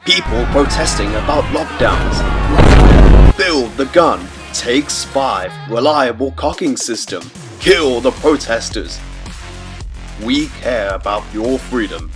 People protesting about lockdowns. Build the gun. Takes 5. Reliable cocking system. Kill the protesters. We care about your freedom.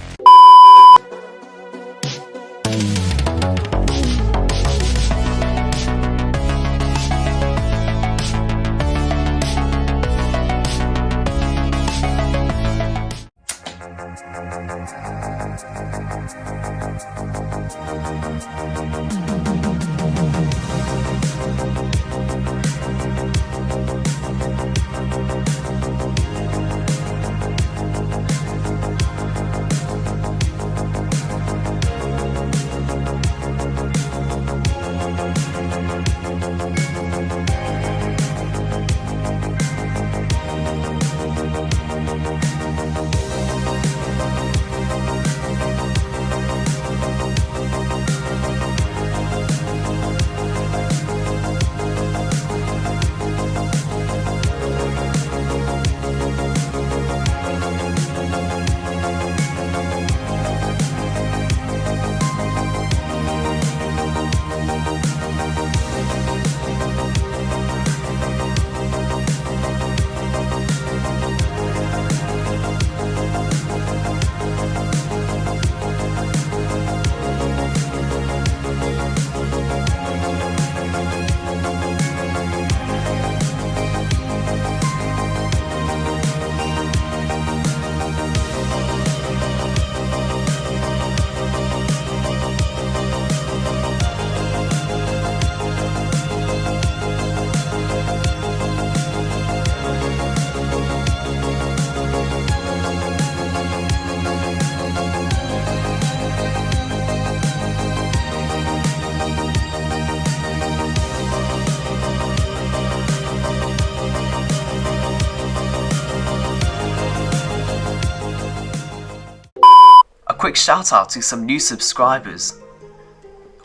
Quick shout out to some new subscribers: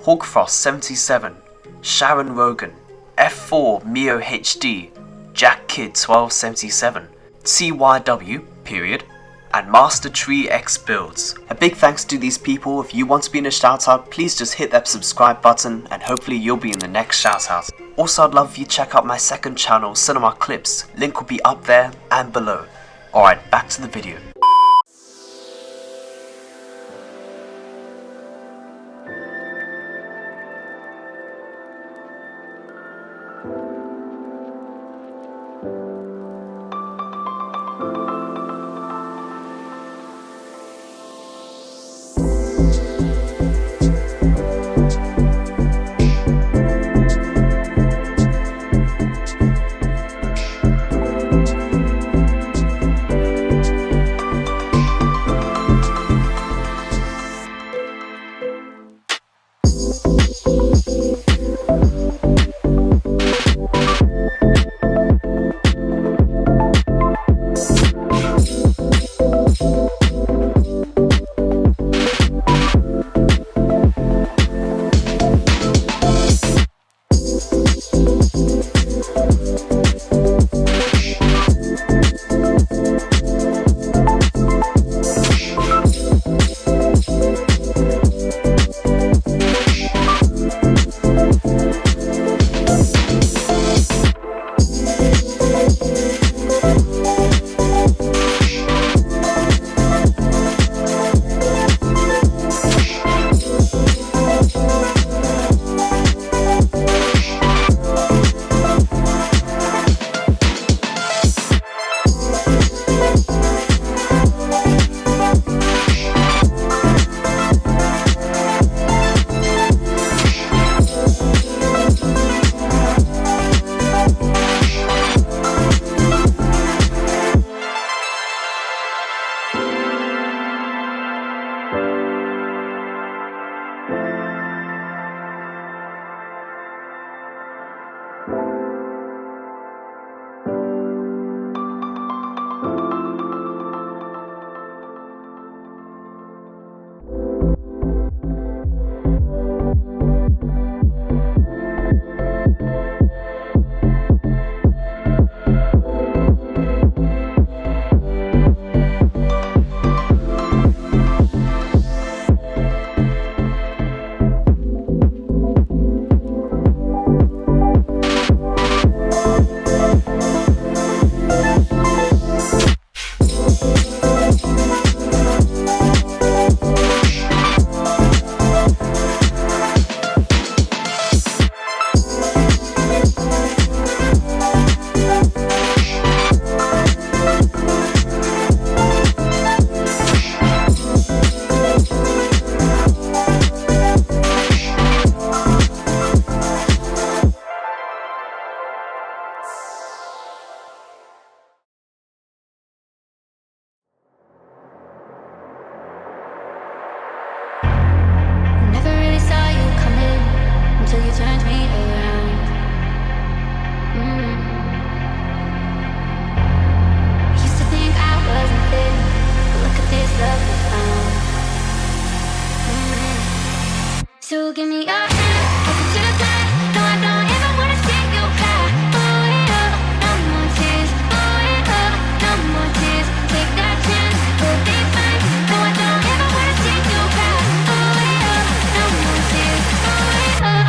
Hawkfrost77, Sharon Rogan, F4 Mio HD, Jack Kid 1277, CYW period, and Master Tree X Builds. A big thanks to these people. If you want to be in a shout out, please just hit that subscribe button and hopefully you'll be in the next shout out. Also, I'd love if you check out my second channel, Cinema Clips. Link will be up there and below. Alright, back to the video. So give me your hand, take it to the back. No, I don't ever wanna see you cry. Oh yeah, no more tears. Oh yeah, no more tears. Take that chance, we'll be fine. No, I don't ever wanna see you cry. Oh yeah, no more tears. Oh yeah.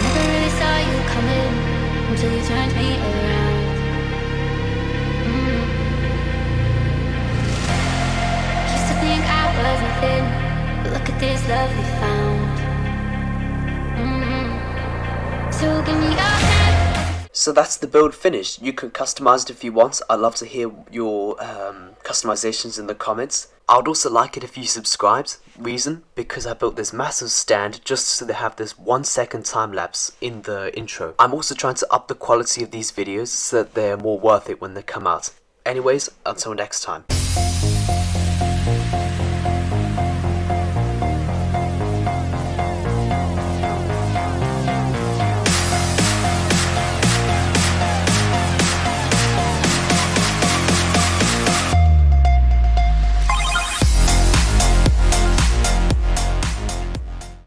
Never really saw you coming until you turned me around. Used to think I was nothing, but look at this love we found. So give me your hand. So that's the build finished. You can customize it if you want. I'd love to hear your customizations in the comments. I would also like it if you subscribed. Reason? Because I built this massive stand just so they have this 1 second time lapse in the intro. I'm also trying to up the quality of these videos so that they're more worth it when they come out. Anyways, until next time.